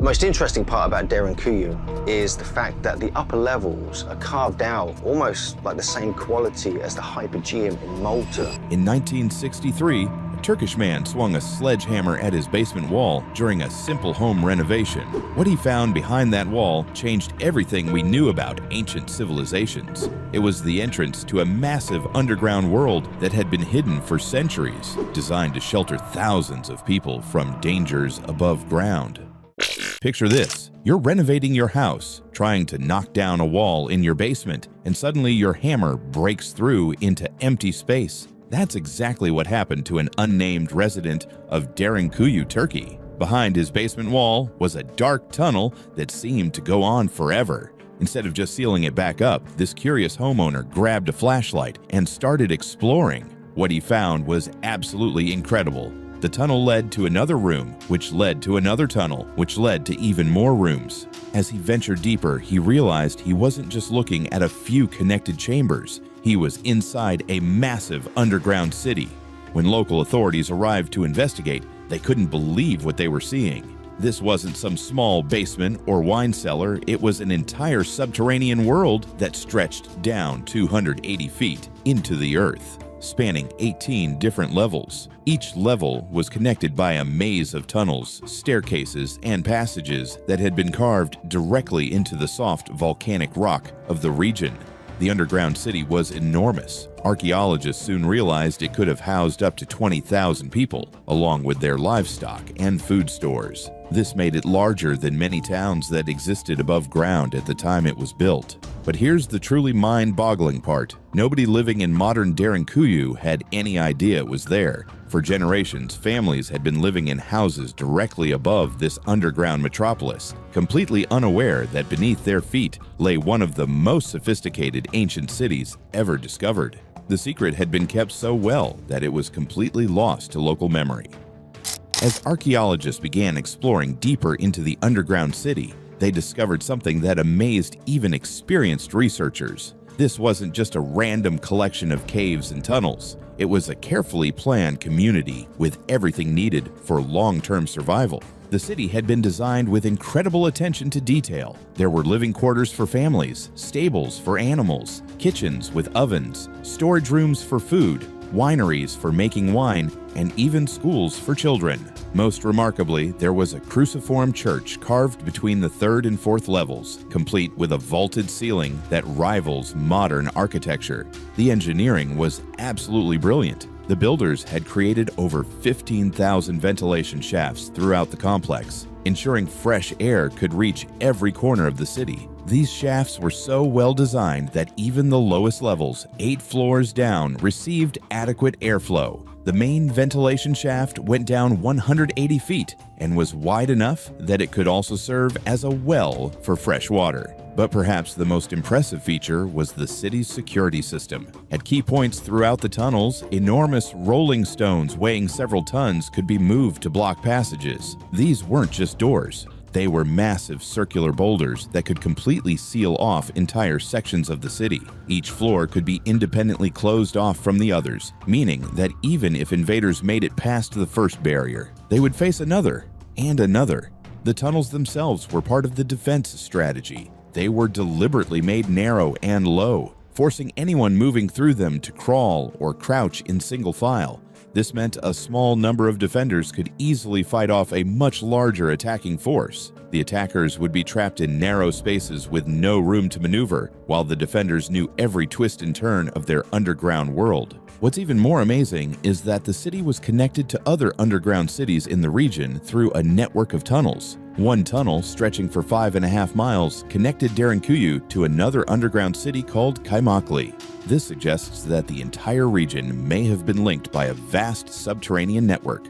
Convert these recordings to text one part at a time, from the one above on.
The most interesting part about Derinkuyu is the fact that the upper levels are carved out almost like the same quality as the Hypogeum in Malta. In 1963, a Turkish man swung a sledgehammer at his basement wall during a simple home renovation. What he found behind that wall changed everything we knew about ancient civilizations. It was the entrance to a massive underground world that had been hidden for centuries, designed to shelter thousands of people from dangers above ground. Picture this. You're renovating your house, trying to knock down a wall in your basement, and suddenly your hammer breaks through into empty space. That's exactly what happened to an unnamed resident of Derinkuyu, Turkey. Behind his basement wall was a dark tunnel that seemed to go on forever. Instead of just sealing it back up, this curious homeowner grabbed a flashlight and started exploring. What he found was absolutely incredible. The tunnel led to another room, which led to another tunnel, which led to even more rooms. As he ventured deeper, he realized he wasn't just looking at a few connected chambers. He was inside a massive underground city. When local authorities arrived to investigate, they couldn't believe what they were seeing. This wasn't some small basement or wine cellar, it was an entire subterranean world that stretched down 280 feet into the earth, spanning 18 different levels. Each level was connected by a maze of tunnels, staircases, and passages that had been carved directly into the soft volcanic rock of the region. The underground city was enormous. Archaeologists soon realized it could have housed up to 20,000 people, along with their livestock and food stores. This made it larger than many towns that existed above ground at the time it was built. But here's the truly mind-boggling part. Nobody living in modern Derinkuyu had any idea it was there. For generations, families had been living in houses directly above this underground metropolis, completely unaware that beneath their feet lay one of the most sophisticated ancient cities ever discovered. The secret had been kept so well that it was completely lost to local memory. As archaeologists began exploring deeper into the underground city, they discovered something that amazed even experienced researchers. This wasn't just a random collection of caves and tunnels. It was a carefully planned community with everything needed for long-term survival. The city had been designed with incredible attention to detail. There were living quarters for families, stables for animals, kitchens with ovens, storage rooms for food, wineries for making wine, and even schools for children. Most remarkably, there was a cruciform church carved between the 3rd and 4th levels, complete with a vaulted ceiling that rivals modern architecture. The engineering was absolutely brilliant. The builders had created over 15,000 ventilation shafts throughout the complex, ensuring fresh air could reach every corner of the city. These shafts were so well designed that even the lowest levels, 8 floors down, received adequate airflow. The main ventilation shaft went down 180 feet and was wide enough that it could also serve as a well for fresh water. But perhaps the most impressive feature was the city's security system. At key points throughout the tunnels, enormous rolling stones weighing several tons could be moved to block passages. These weren't just doors. They were massive circular boulders that could completely seal off entire sections of the city. Each floor could be independently closed off from the others, meaning that even if invaders made it past the first barrier, they would face another and another. The tunnels themselves were part of the defense strategy. They were deliberately made narrow and low, forcing anyone moving through them to crawl or crouch in single file. This meant a small number of defenders could easily fight off a much larger attacking force. The attackers would be trapped in narrow spaces with no room to maneuver, while the defenders knew every twist and turn of their underground world. What's even more amazing is that the city was connected to other underground cities in the region through a network of tunnels. One tunnel, stretching for 5.5 miles, connected Derinkuyu to another underground city called Kaimakli. This suggests that the entire region may have been linked by a vast subterranean network.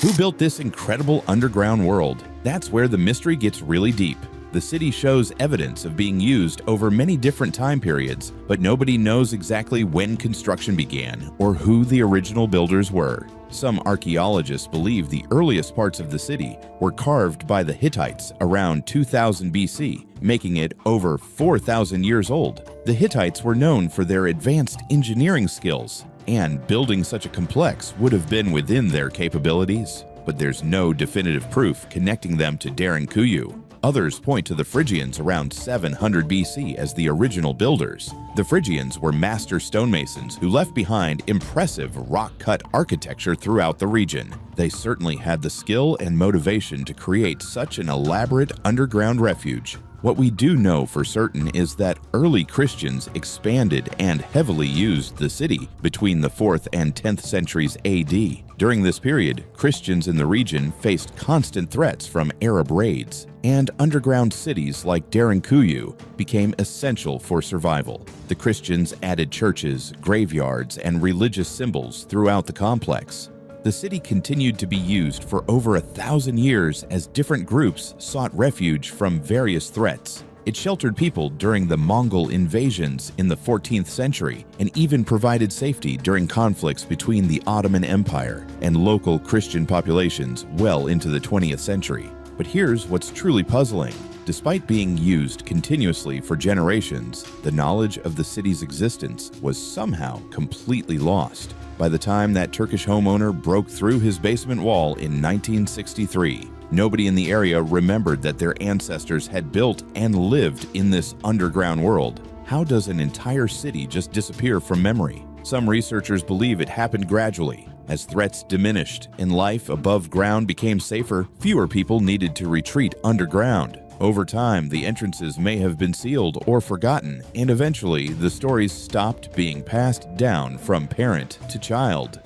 Who built this incredible underground world? That's where the mystery gets really deep. The city shows evidence of being used over many different time periods, but nobody knows exactly when construction began or who the original builders were. Some archaeologists believe the earliest parts of the city were carved by the Hittites around 2000 BC, making it over 4,000 years old. The Hittites were known for their advanced engineering skills, and building such a complex would have been within their capabilities. but there's no definitive proof connecting them to Derinkuyu. Others point to the Phrygians around 700 BC as the original builders. The Phrygians were master stonemasons who left behind impressive rock-cut architecture throughout the region. They certainly had the skill and motivation to create such an elaborate underground refuge. What we do know for certain is that early Christians expanded and heavily used the city between the 4th and 10th centuries AD. During this period, Christians in the region faced constant threats from Arab raids, and underground cities like Derinkuyu became essential for survival. The Christians added churches, graveyards, and religious symbols throughout the complex. The city continued to be used for over 1,000 years as different groups sought refuge from various threats. It sheltered people during the Mongol invasions in the 14th century and even provided safety during conflicts between the Ottoman Empire and local Christian populations well into the 20th century. But here's what's truly puzzling. Despite being used continuously for generations, the knowledge of the city's existence was somehow completely lost. By the time that Turkish homeowner broke through his basement wall in 1963, nobody in the area remembered that their ancestors had built and lived in this underground world. How does an entire city just disappear from memory? Some researchers believe it happened gradually. As threats diminished and life above ground became safer, fewer people needed to retreat underground. Over time, the entrances may have been sealed or forgotten, and eventually the stories stopped being passed down from parent to child.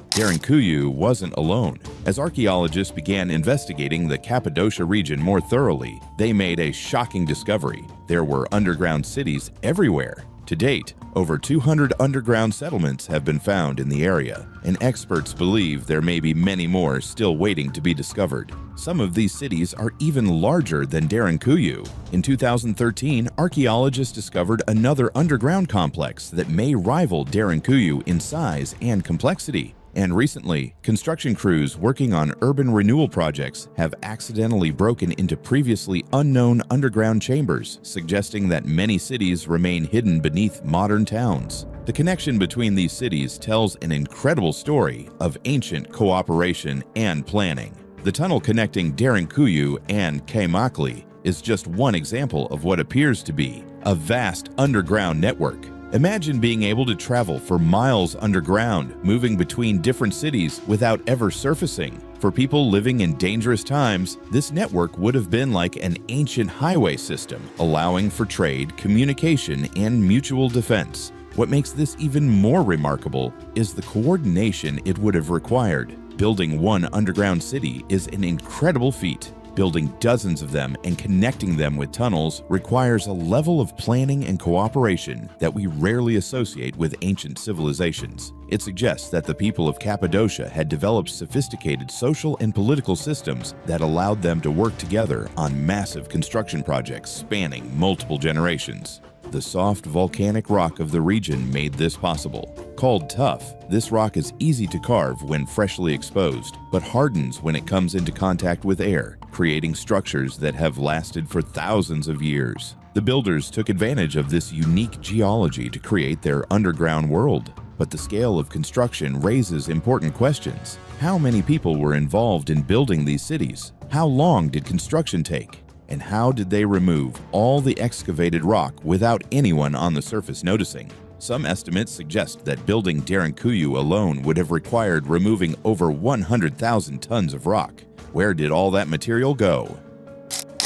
Derinkuyu wasn't alone. As archaeologists began investigating the Cappadocia region more thoroughly, they made a shocking discovery. There were underground cities everywhere. To date, over 200 underground settlements have been found in the area, and experts believe there may be many more still waiting to be discovered. Some of these cities are even larger than Derinkuyu. In 2013, archaeologists discovered another underground complex that may rival Derinkuyu in size and complexity. And recently, construction crews working on urban renewal projects have accidentally broken into previously unknown underground chambers, suggesting that many cities remain hidden beneath modern towns. The connection between these cities tells an incredible story of ancient cooperation and planning. The tunnel connecting Derinkuyu and Kaymakli is just one example of what appears to be a vast underground network. Imagine being able to travel for miles underground, moving between different cities without ever surfacing. For people living in dangerous times, this network would have been like an ancient highway system, allowing for trade, communication, and mutual defense. What makes this even more remarkable is the coordination it would have required. Building one underground city is an incredible feat. Building dozens of them and connecting them with tunnels requires a level of planning and cooperation that we rarely associate with ancient civilizations. It suggests that the people of Cappadocia had developed sophisticated social and political systems that allowed them to work together on massive construction projects spanning multiple generations. The soft volcanic rock of the region made this possible. Called tough, this rock is easy to carve when freshly exposed, but hardens when it comes into contact with air, creating structures that have lasted for thousands of years. The builders took advantage of this unique geology to create their underground world. But the scale of construction raises important questions. How many people were involved in building these cities? How long did construction take? And how did they remove all the excavated rock without anyone on the surface noticing? Some estimates suggest that building Derinkuyu alone would have required removing over 100,000 tons of rock. Where did all that material go?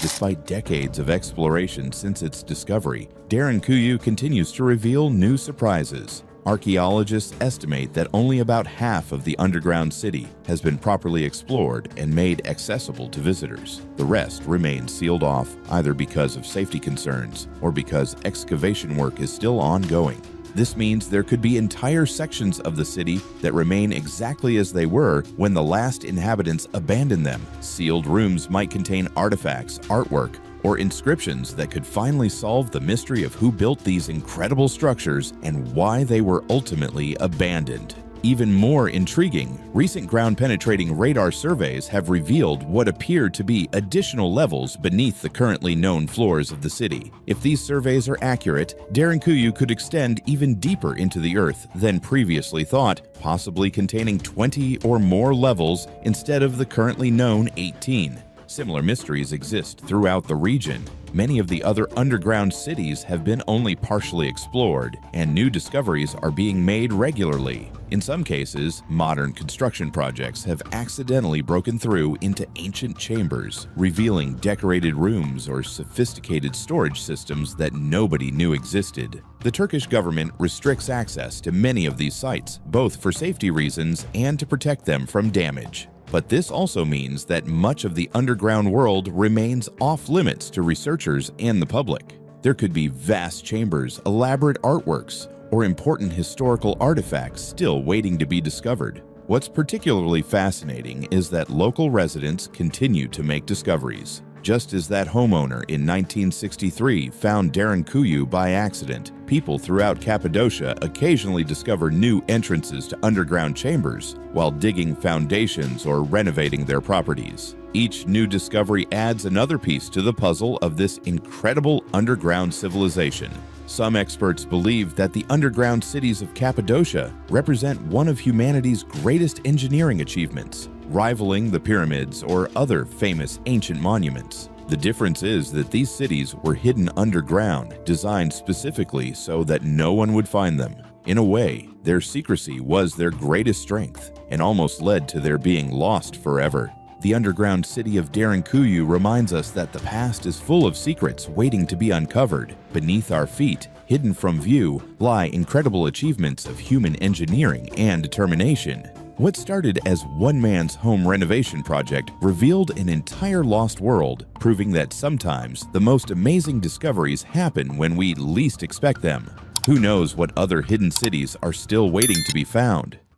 Despite decades of exploration since its discovery, Derinkuyu continues to reveal new surprises. Archaeologists estimate that only about half of the underground city has been properly explored and made accessible to visitors. The rest remains sealed off, either because of safety concerns or because excavation work is still ongoing. This means there could be entire sections of the city that remain exactly as they were when the last inhabitants abandoned them. Sealed rooms might contain artifacts, artwork, or inscriptions that could finally solve the mystery of who built these incredible structures and why they were ultimately abandoned. Even more intriguing, recent ground-penetrating radar surveys have revealed what appear to be additional levels beneath the currently known floors of the city. If these surveys are accurate, Derinkuyu could extend even deeper into the earth than previously thought, possibly containing 20 or more levels instead of the currently known 18. Similar mysteries exist throughout the region. Many of the other underground cities have been only partially explored, and new discoveries are being made regularly. In some cases, modern construction projects have accidentally broken through into ancient chambers, revealing decorated rooms or sophisticated storage systems that nobody knew existed. The Turkish government restricts access to many of these sites, both for safety reasons and to protect them from damage. But this also means that much of the underground world remains off-limits to researchers and the public. There could be vast chambers, elaborate artworks, or important historical artifacts still waiting to be discovered. What's particularly fascinating is that local residents continue to make discoveries. Just as that homeowner in 1963 found Derinkuyu by accident, people throughout Cappadocia occasionally discover new entrances to underground chambers while digging foundations or renovating their properties. Each new discovery adds another piece to the puzzle of this incredible underground civilization. Some experts believe that the underground cities of Cappadocia represent one of humanity's greatest engineering achievements, rivaling the pyramids or other famous ancient monuments. The difference is that these cities were hidden underground, designed specifically so that no one would find them. In a way, their secrecy was their greatest strength and almost led to their being lost forever. The underground city of Derinkuyu reminds us that the past is full of secrets waiting to be uncovered. Beneath our feet, hidden from view, lie incredible achievements of human engineering and determination. What started as one man's home renovation project revealed an entire lost world, proving that sometimes the most amazing discoveries happen when we least expect them. Who knows what other hidden cities are still waiting to be found?